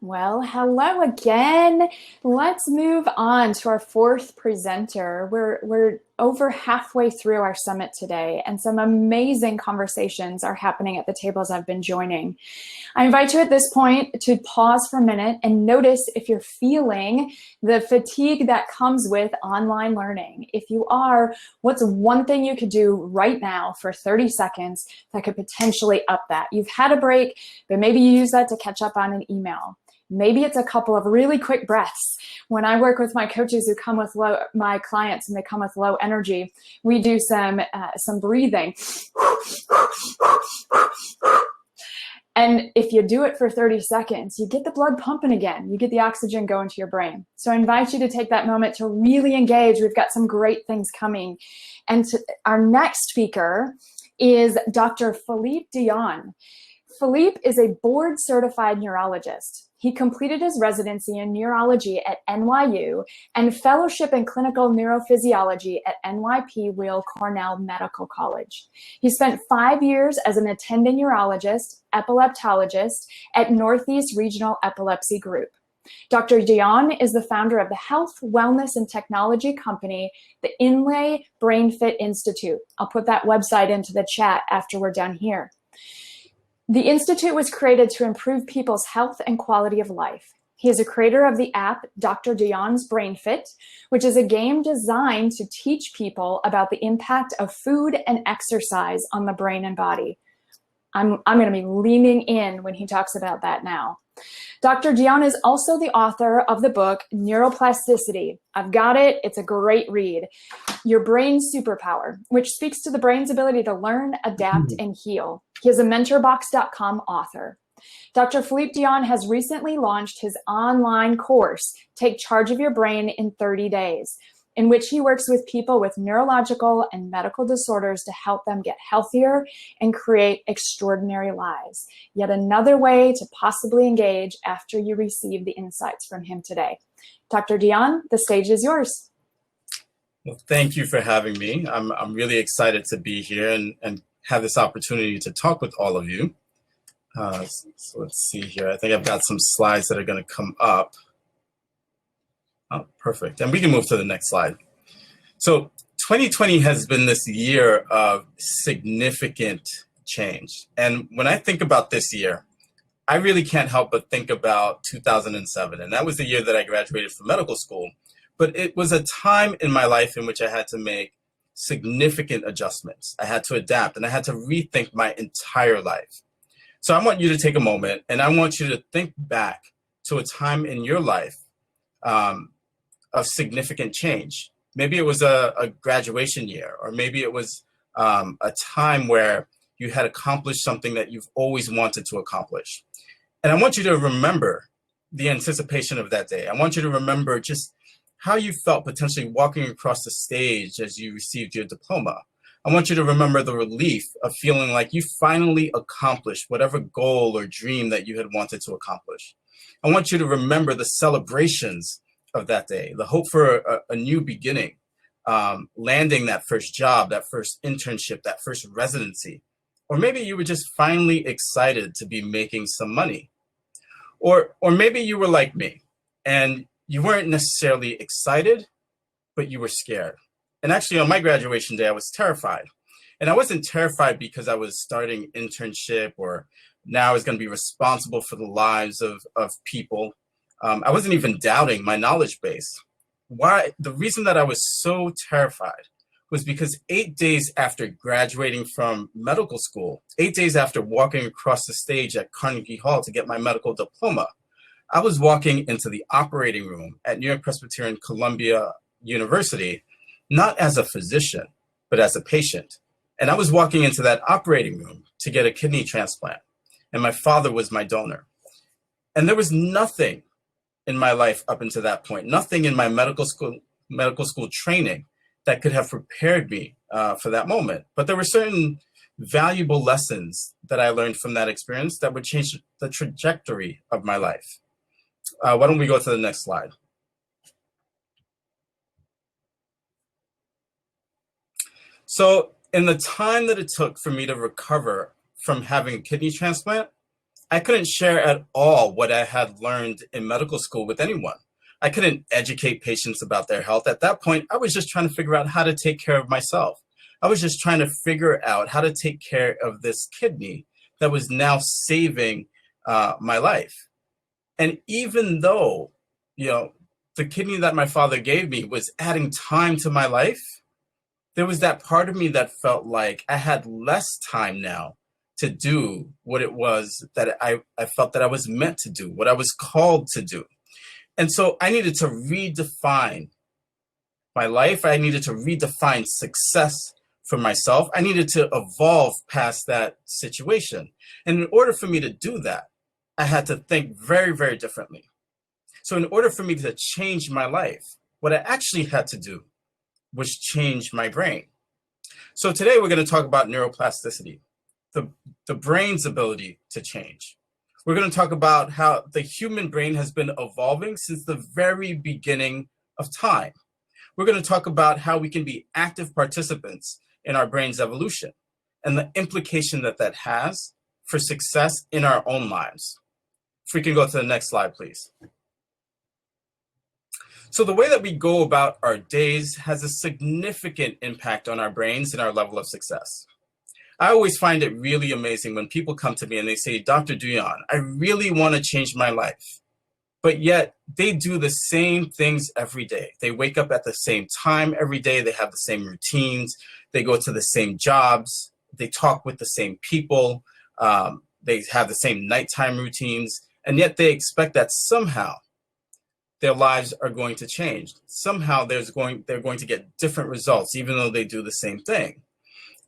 Well, hello again. Let's move on to our fourth presenter. We're over halfway through our summit today, and some amazing conversations are happening at the tables I've been joining. I invite you at this point to pause for a minute and notice if you're feeling the fatigue that comes with online learning. If you are, what's one thing you could do right now for 30 seconds that could potentially up that? You've had a break, but maybe you use that to catch up on an email. Maybe it's a couple of really quick breaths. When I work with my coaches who come with my clients and they come with low energy, we do some breathing. And if you do it for 30 seconds, you get the blood pumping again. You get the oxygen going to your brain. So I invite you to take that moment to really engage. We've got some great things coming. And our next speaker is Dr. Philippe Douyon. Philippe is a board-certified neurologist. He completed his residency in neurology at NYU and fellowship in clinical neurophysiology at NYP-Cornell Medical College. He spent 5 years as an attending neurologist, epileptologist at Northeast Regional Epilepsy Group. Dr. Douyon is the founder of the health, wellness, and technology company, the Inlay BrainFit Institute. I'll put that website into the chat after we're done here. The Institute was created to improve people's health and quality of life. He is a creator of the app Dr. Douyon's BrainFit, which is a game designed to teach people about the impact of food and exercise on the brain and body. I'm going to be leaning in when he talks about that now. Dr. Douyon is also the author of the book Neuroplasticity. I've got it. It's a great read. Your Brain's Superpower, which speaks to the brain's ability to learn, adapt, and heal. He is a mentorbox.com author. Dr. Philippe Douyon has recently launched his online course, Take Charge of Your Brain in 30 Days, in which he works with people with neurological and medical disorders to help them get healthier and create extraordinary lives. Yet another way to possibly engage after you receive the insights from him today. Dr. Douyon, the stage is yours. Well, thank you for having me. I'm really excited to be here and have this opportunity to talk with all of you. So let's see here. I think I've got some slides that are going to come up. Oh, perfect. And we can move to the next slide. So 2020 has been this year of significant change. And when I think about this year, I really can't help but think about 2007. And that was the year that I graduated from medical school. But it was a time in my life in which I had to make significant adjustments. I had to adapt and I had to rethink my entire life. So I want you to take a moment and I want you to think back to a time in your life of significant change. Maybe it was a graduation year, or maybe it was a time where you had accomplished something that you've always wanted to accomplish. And I want you to remember the anticipation of that day. I want you to remember just how you felt potentially walking across the stage as you received your diploma. I want you to remember the relief of feeling like you finally accomplished whatever goal or dream that you had wanted to accomplish. I want you to remember the celebrations of that day, the hope for a new beginning, landing that first job, that first internship, that first residency. Or maybe you were just finally excited to be making some money. Or maybe you were like me and you weren't necessarily excited, but you were scared. And actually on my graduation day, I was terrified. And I wasn't terrified because I was starting internship or now I was going to be responsible for the lives of people. I wasn't even doubting my knowledge base. Why? The reason that I was so terrified was because 8 days after graduating from medical school, 8 days after walking across the stage at Carnegie Hall to get my medical diploma, I was walking into the operating room at New York Presbyterian Columbia University, not as a physician, but as a patient. And I was walking into that operating room to get a kidney transplant. And my father was my donor. And there was nothing in my life up until that point, nothing in my medical school training that could have prepared me for that moment. But there were certain valuable lessons that I learned from that experience that would change the trajectory of my life. Why don't we go to the next slide? So in the time that it took for me to recover from having a kidney transplant, I couldn't share at all what I had learned in medical school with anyone. I couldn't educate patients about their health. At that point, I was just trying to figure out how to take care of myself. I was just trying to figure out how to take care of this kidney that was now saving my life. And even though, the kidney that my father gave me was adding time to my life, there was that part of me that felt like I had less time now to do what it was that I felt that I was meant to do, what I was called to do. And so I needed to redefine my life. I needed to redefine success for myself. I needed to evolve past that situation. And in order for me to do that, I had to think very, very differently. So in order for me to change my life, what I actually had to do was change my brain. So today we're going to talk about neuroplasticity, the brain's ability to change. We're going to talk about how the human brain has been evolving since the very beginning of time. We're going to talk about how we can be active participants in our brain's evolution and the implication that that has for success in our own lives. If we can go to the next slide, please. So the way that we go about our days has a significant impact on our brains and our level of success. I always find it really amazing when people come to me and they say, Dr. Douyon, I really want to change my life. But yet they do the same things every day. They wake up at the same time every day. They have the same routines. They go to the same jobs. They talk with the same people. They have the same nighttime routines. And yet they expect that somehow their lives are going to change. Somehow they're going to get different results, even though they do the same thing.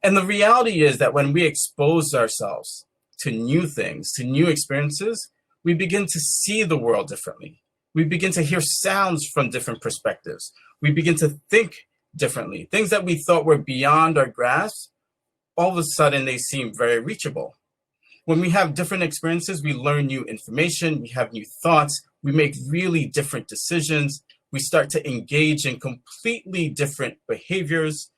And the reality is that when we expose ourselves to new things, to new experiences, we begin to see the world differently. We begin to hear sounds from different perspectives. We begin to think differently. Things that we thought were beyond our grasp, all of a sudden they seem very reachable. When we have different experiences, we learn new information, we have new thoughts, we make really different decisions, we start to engage in completely different behaviors,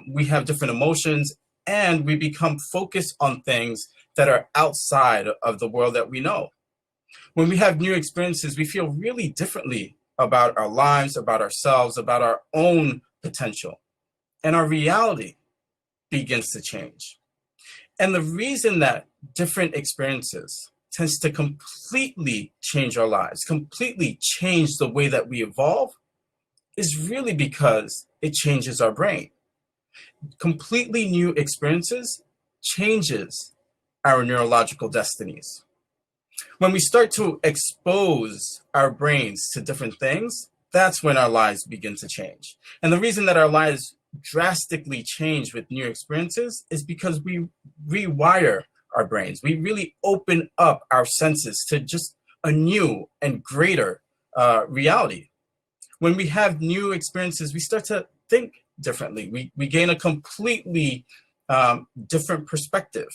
we have different emotions, and we become focused on things that are outside of the world that we know. When we have new experiences, we feel really differently about our lives, about ourselves, about our own potential, and our reality begins to change. And the reason that different experiences tends to completely change our lives, completely change the way that we evolve, is really because it changes our brain. Completely new experiences changes our neurological destinies. When we start to expose our brains to different things, that's when our lives begin to change. And the reason that our lives drastically change with new experiences is because we rewire our brains. We really open up our senses to just a new and greater reality. When we have new experiences, we start to think differently. We gain a completely different perspective.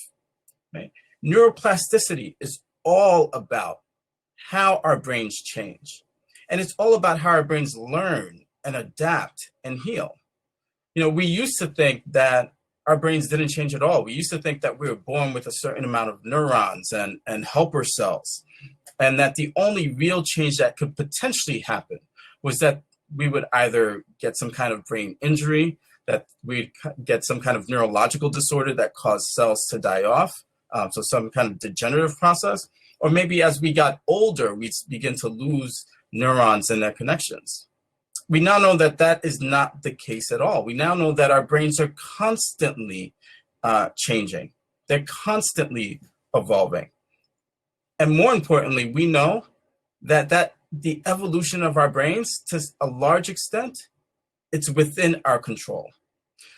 Right? Neuroplasticity is all about how our brains change. And it's all about how our brains learn and adapt and heal. We used to think that our brains didn't change at all. We used to think that we were born with a certain amount of neurons and helper cells, and that the only real change that could potentially happen was that we would either get some kind of brain injury, that we'd get some kind of neurological disorder that caused cells to die off, so some kind of degenerative process, or maybe as we got older, we'd begin to lose neurons and their connections. We now know that that is not the case at all. We now know that our brains are constantly changing. They're constantly evolving. And more importantly, we know that the evolution of our brains, to a large extent, it's within our control.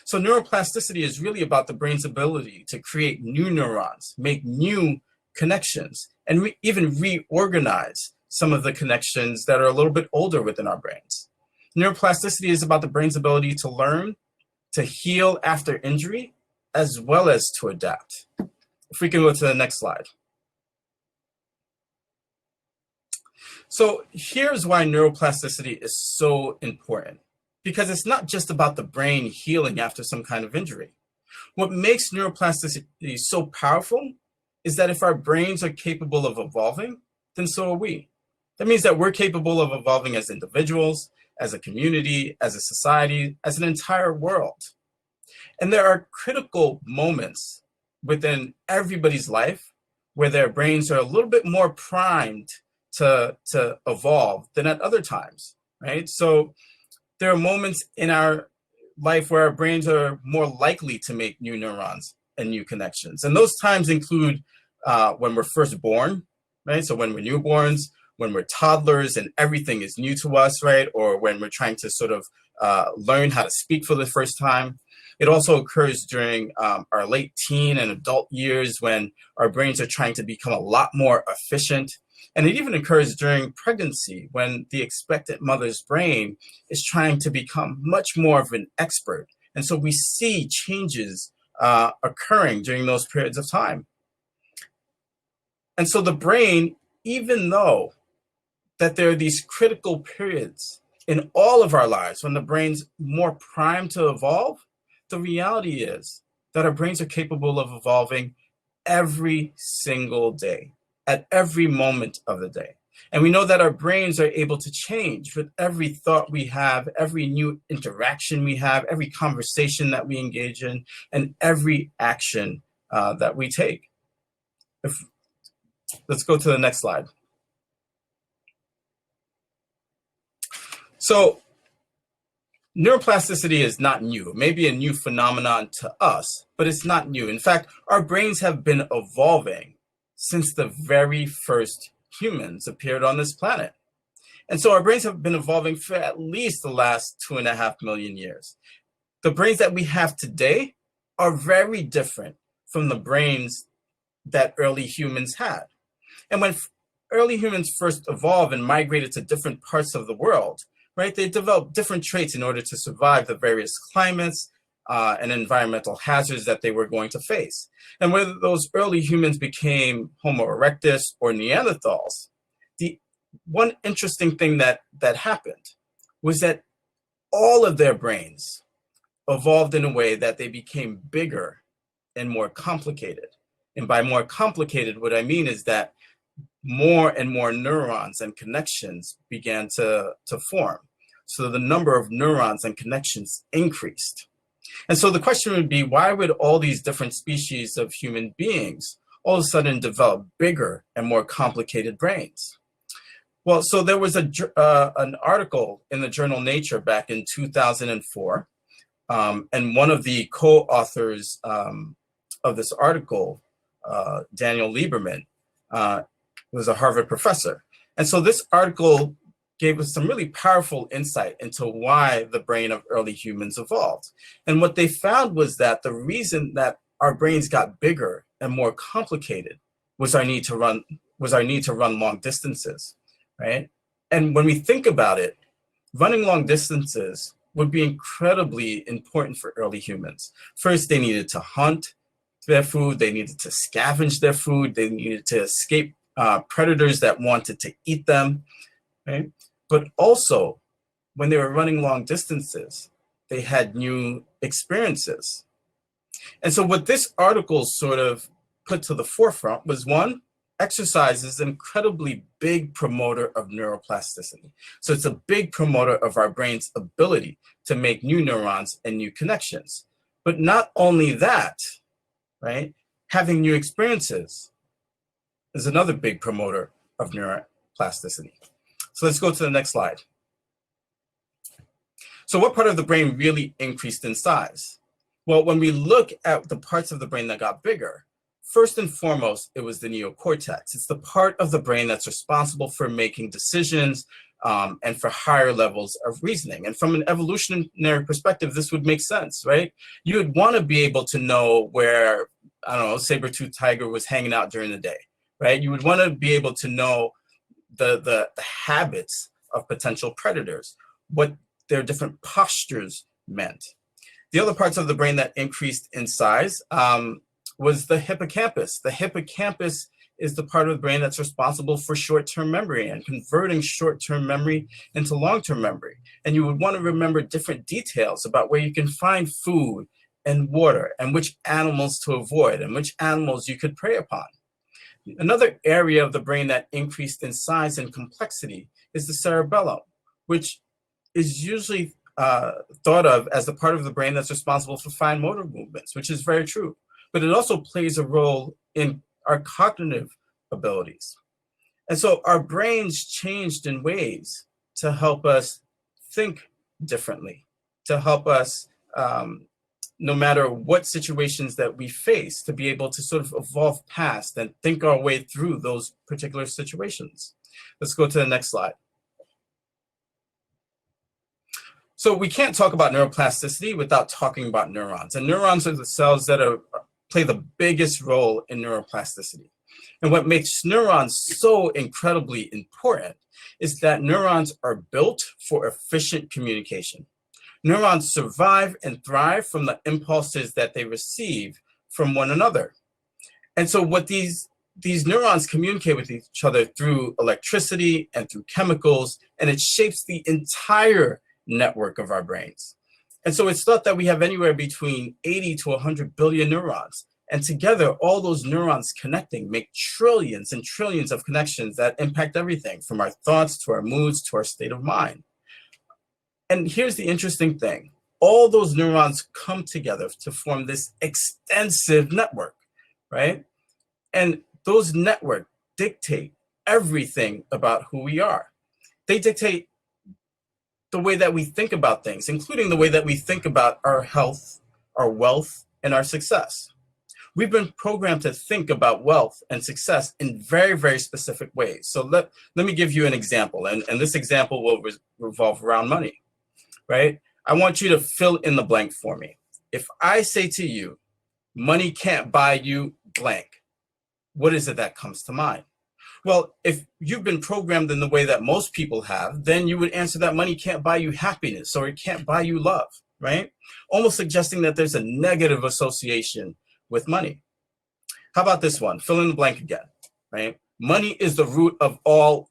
So neuroplasticity is really about the brain's ability to create new neurons, make new connections, and even reorganize some of the connections that are a little bit older within our brains. Neuroplasticity is about the brain's ability to learn, to heal after injury, as well as to adapt. If we can go to the next slide. So here's why neuroplasticity is so important, because it's not just about the brain healing after some kind of injury. What makes neuroplasticity so powerful is that if our brains are capable of evolving, then so are we. That means that we're capable of evolving as individuals, as a community, as a society, as an entire world. And there are critical moments within everybody's life where their brains are a little bit more primed to evolve than at other times, right? So there are moments in our life where our brains are more likely to make new neurons and new connections. And those times include when we're first born, right? So when we're newborns, when we're toddlers and everything is new to us, right? Or when we're trying to sort of learn how to speak for the first time. It also occurs during our late teen and adult years when our brains are trying to become a lot more efficient. And it even occurs during pregnancy when the expectant mother's brain is trying to become much more of an expert. And so we see changes occurring during those periods of time. And so the brain, even though that there are these critical periods in all of our lives when the brain's more primed to evolve, the reality is that our brains are capable of evolving every single day, at every moment of the day. And we know that our brains are able to change with every thought we have, every new interaction we have, every conversation that we engage in, and every action that we take. Let's go to the next slide. So neuroplasticity is not new. It may be a new phenomenon to us, but it's not new. In fact, our brains have been evolving since the very first humans appeared on this planet. And so our brains have been evolving for at least the last 2.5 million years. The brains that we have today are very different from the brains that early humans had. And when early humans first evolved and migrated to different parts of the world, right, they developed different traits in order to survive the various climates and environmental hazards that they were going to face. And whether those early humans became Homo erectus or Neanderthals, the one interesting thing that happened was that all of their brains evolved in a way that they became bigger and more complicated. And by more complicated, what I mean is that more and more neurons and connections began to form. So the number of neurons and connections increased. And so the question would be, why would all these different species of human beings all of a sudden develop bigger and more complicated brains? Well, so there was an article in the journal Nature back in 2004, and one of the co-authors of this article, Daniel Lieberman, was a Harvard professor. And so this article gave us some really powerful insight into why the brain of early humans evolved. And what they found was that the reason that our brains got bigger and more complicated was our need to run long distances, right? And when we think about it, running long distances would be incredibly important for early humans. First, they needed to hunt their food, they needed to scavenge their food, they needed to escape predators that wanted to eat them, right? But also, when they were running long distances, they had new experiences. And so what this article sort of put to the forefront was, one, exercise is an incredibly big promoter of neuroplasticity. So it's a big promoter of our brain's ability to make new neurons and new connections. But not only that, right? Having new experiences is another big promoter of neuroplasticity. So let's go to the next slide. So what part of the brain really increased in size? Well, when we look at the parts of the brain that got bigger, first and foremost, it was the neocortex. It's the part of the brain that's responsible for making decisions and for higher levels of reasoning. And from an evolutionary perspective, this would make sense, right? You would want to be able to know where, I don't know, a saber-toothed tiger was hanging out during the day, right? You would want to be able to know the habits of potential predators, what their different postures meant. The other parts of the brain that increased in size was the hippocampus. The hippocampus is the part of the brain that's responsible for short-term memory and converting short-term memory into long-term memory. And you would want to remember different details about where you can find food and water and which animals to avoid and which animals you could prey upon. Another area of the brain that increased in size and complexity is the cerebellum, which is usually thought of as the part of the brain that's responsible for fine motor movements, which is very true. But it also plays a role in our cognitive abilities. And so our brains changed in ways to help us think differently, to help us, no matter what situations that we face, to be able to sort of evolve past and think our way through those particular situations. Let's go to the next slide. So we can't talk about neuroplasticity without talking about neurons. And neurons are the cells that play the biggest role in neuroplasticity. And what makes neurons so incredibly important is that neurons are built for efficient communication. Neurons survive and thrive from the impulses that they receive from one another. And so what these neurons communicate with each other through electricity and through chemicals, and it shapes the entire network of our brains. And so it's thought that we have anywhere between 80 to 100 billion neurons. And together, all those neurons connecting make trillions and trillions of connections that impact everything from our thoughts to our moods to our state of mind. And here's the interesting thing. All those neurons come together to form this extensive network, right? And those networks dictate everything about who we are. They dictate the way that we think about things, including the way that we think about our health, our wealth, and our success. We've been programmed to think about wealth and success in very, very specific ways. So let me give you an example, and this example will revolve around money, right? I want you to fill in the blank for me. If I say to you, money can't buy you blank, what is it that comes to mind? Well, if you've been programmed in the way that most people have, then you would answer that money can't buy you happiness or it can't buy you love, right? Almost suggesting that there's a negative association with money. How about this one? Fill in the blank again, right? Money is the root of all.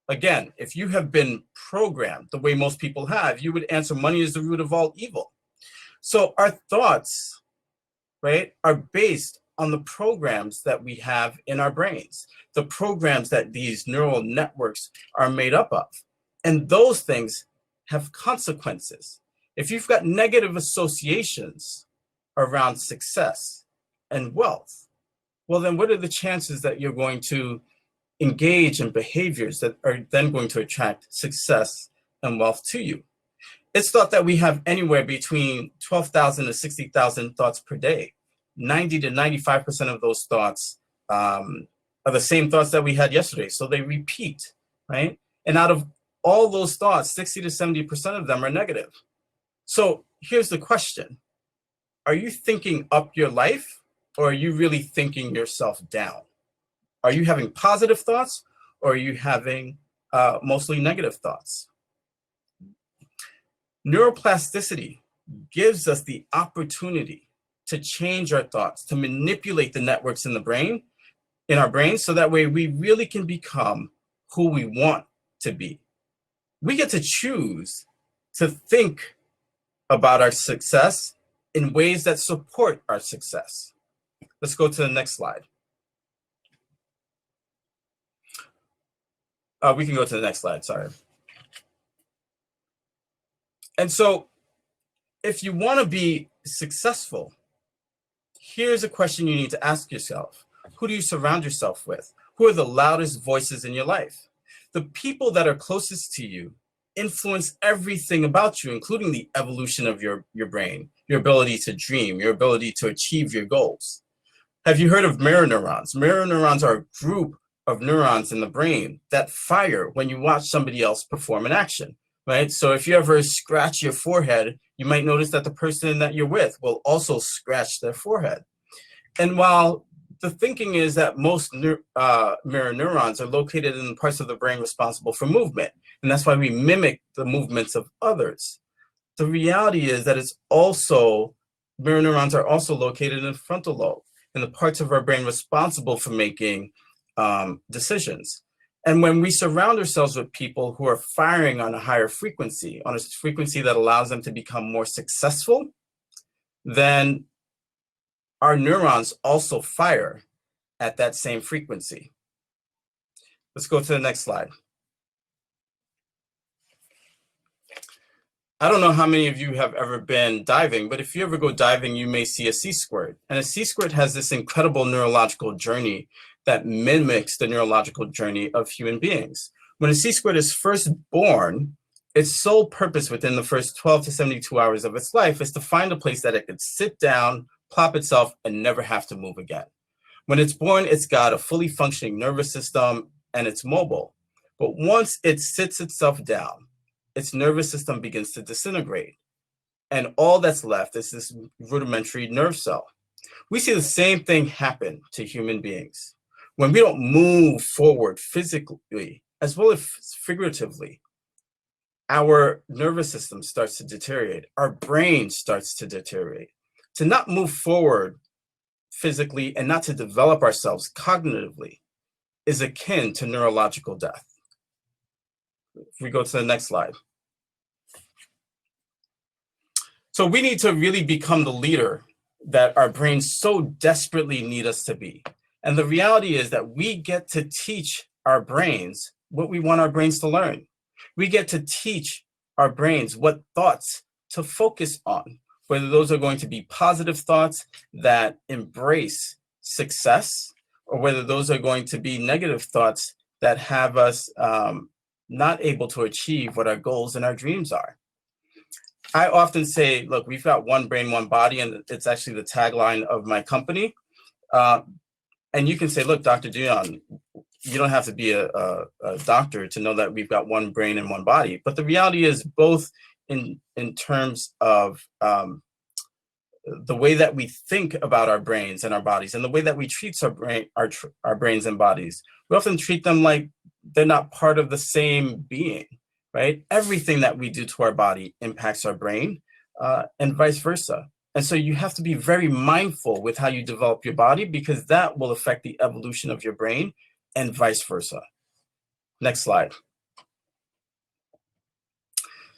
Again, if you have been programmed the way most people have, you would answer money is the root of all evil. So our thoughts, right, are based on the programs that we have in our brains, the programs that these neural networks are made up of. And those things have consequences. If you've got negative associations around success and wealth, well, then what are the chances that you're going to engage in behaviors that are then going to attract success and wealth to you? It's thought that we have anywhere between 12,000 to 60,000 thoughts per day. 90 to 95% of those thoughts are the same thoughts that we had yesterday. So they repeat, right? And out of all those thoughts, 60 to 70% of them are negative. So here's the question. Are you thinking up your life, or are you really thinking yourself down? Are you having positive thoughts, or are you having mostly negative thoughts? Neuroplasticity gives us the opportunity to change our thoughts, to manipulate the networks in our brain, so that way we really can become who we want to be. We get to choose to think about our success in ways that support our success. Let's go to the next slide. We can go to the next slide, sorry. And so if you want to be successful, here's a question you need to ask yourself. Who do you surround yourself with? Who are the loudest voices in your life? The people that are closest to you influence everything about you, including the evolution of your brain, your ability to dream, your ability to achieve your goals. Have you heard of mirror neurons? Mirror neurons are a group of neurons in the brain that fire when you watch somebody else perform an action, right? So if you ever scratch your forehead, you might notice that the person that you're with will also scratch their forehead. And while the thinking is that most mirror neurons are located in the parts of the brain responsible for movement, and that's why we mimic the movements of others, the reality is that mirror neurons are also located in the frontal lobe, in the parts of our brain responsible for making decisions. And when we surround ourselves with people who are firing on a higher frequency, on a frequency that allows them to become more successful, then our neurons also fire at that same frequency. Let's go to the next slide. I don't know how many of you have ever been diving, but if you ever go diving, you may see a sea squirt. And a sea squirt has this incredible neurological journey that mimics the neurological journey of human beings. When a sea squirt is first born, its sole purpose within the first 12 to 72 hours of its life is to find a place that it could sit down, plop itself, and never have to move again. When it's born, it's got a fully functioning nervous system and it's mobile. But once it sits itself down, its nervous system begins to disintegrate. And all that's left is this rudimentary nerve cell. We see the same thing happen to human beings. When we don't move forward physically, as well as figuratively, our nervous system starts to deteriorate. Our brain starts to deteriorate. To not move forward physically and not to develop ourselves cognitively is akin to neurological death. If we go to the next slide. So we need to really become the leader that our brains so desperately need us to be. And the reality is that we get to teach our brains what we want our brains to learn. We get to teach our brains what thoughts to focus on, whether those are going to be positive thoughts that embrace success, or whether those are going to be negative thoughts that have us not able to achieve what our goals and our dreams are. I often say, look, we've got one brain, one body, and it's actually the tagline of my company. And you can say, look, Dr. Douyon, you don't have to be a doctor to know that we've got one brain and one body. But the reality is both in terms of the way that we think about our brains and our bodies and the way that we treat our brains and bodies. We often treat them like they're not part of the same being, right? Everything that we do to our body impacts our brain and vice versa. And so you have to be very mindful with how you develop your body, because that will affect the evolution of your brain and vice versa. Next slide.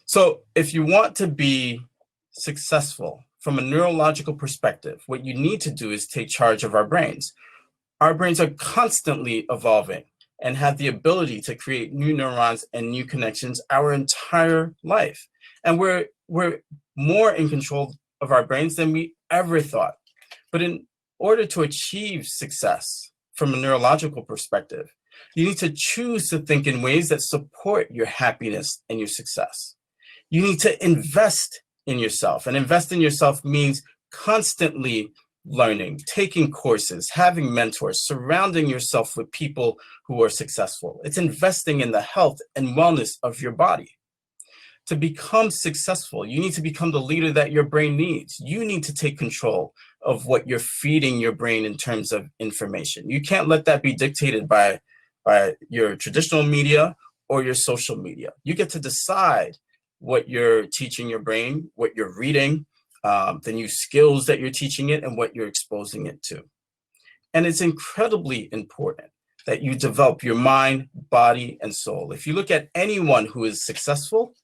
So if you want to be successful from a neurological perspective, what you need to do is take charge of our brains. Our brains are constantly evolving and have the ability to create new neurons and new connections our entire life. And we're more in control of our brains than we ever thought. But in order to achieve success from a neurological perspective, you need to choose to think in ways that support your happiness and your success. You need to invest in yourself. And invest in yourself means constantly learning, taking courses, having mentors, surrounding yourself with people who are successful. It's investing in the health and wellness of your body. To become successful, you need to become the leader that your brain needs. You need to take control of what you're feeding your brain in terms of information. You can't let that be dictated by your traditional media or your social media. You get to decide what you're teaching your brain, what you're reading, the new skills that you're teaching it, and what you're exposing it to. And it's incredibly important that you develop your mind, body, and soul. If you look at anyone who is successful,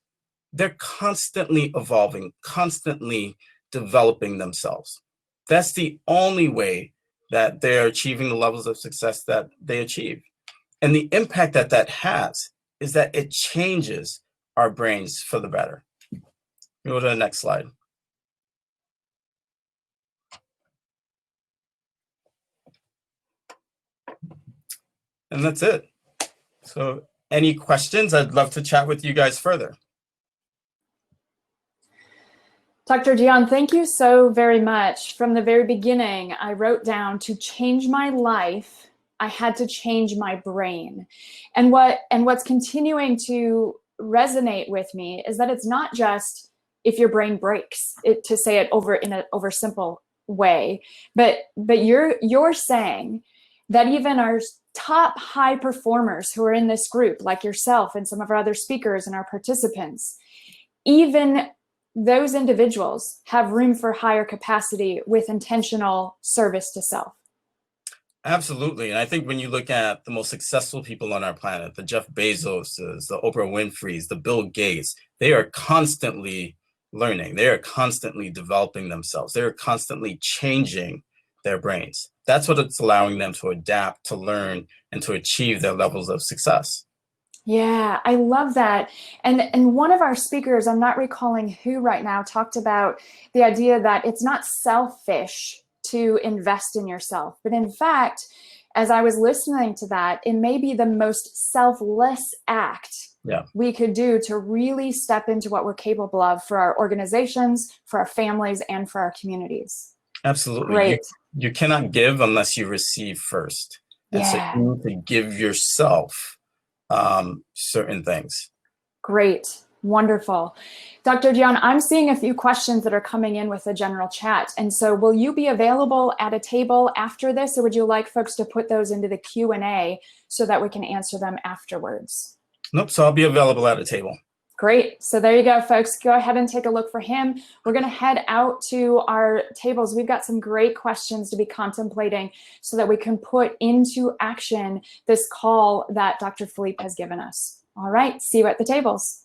they're constantly evolving, constantly developing themselves. That's the only way that they're achieving the levels of success that they achieve. And the impact that that has is that it changes our brains for the better. Go to the next slide. And that's it. So any questions? I'd love to chat with you guys further. Dr. Douyon, thank you so very much. From the very beginning, I wrote down, to change my life, I had to change my brain. And what's continuing to resonate with me is that it's not just if your brain breaks, to say it in an oversimple way, but you're saying that even our top high performers who are in this group, like yourself and some of our other speakers and our participants, even those individuals have room for higher capacity with intentional service to self. Absolutely. And I think when you look at the most successful people on our planet, the Jeff Bezoses, the Oprah Winfreys, the Bill Gates, they are constantly learning. They are constantly developing themselves. They are constantly changing their brains. That's what it's allowing them to adapt, to learn, and to achieve their levels of success. Yeah, I love that. And one of our speakers, I'm not recalling who right now, talked about the idea that it's not selfish to invest in yourself. But in fact, as I was listening to that, it may be the most selfless act we could do to really step into what we're capable of for our organizations, for our families, and for our communities. Absolutely. Great. You cannot give unless you receive first. And so you need to give yourself certain things. Great. Wonderful. Dr. Douyon, I'm seeing a few questions that are coming in with the general chat. And so will you be available at a table after this, or would you like folks to put those into the Q&A so that we can answer them afterwards? Nope. So I'll be available at a table. Great. So there you go, folks. Go ahead and take a look for him. We're going to head out to our tables. We've got some great questions to be contemplating so that we can put into action this call that Dr. Philippe has given us. All right. See you at the tables.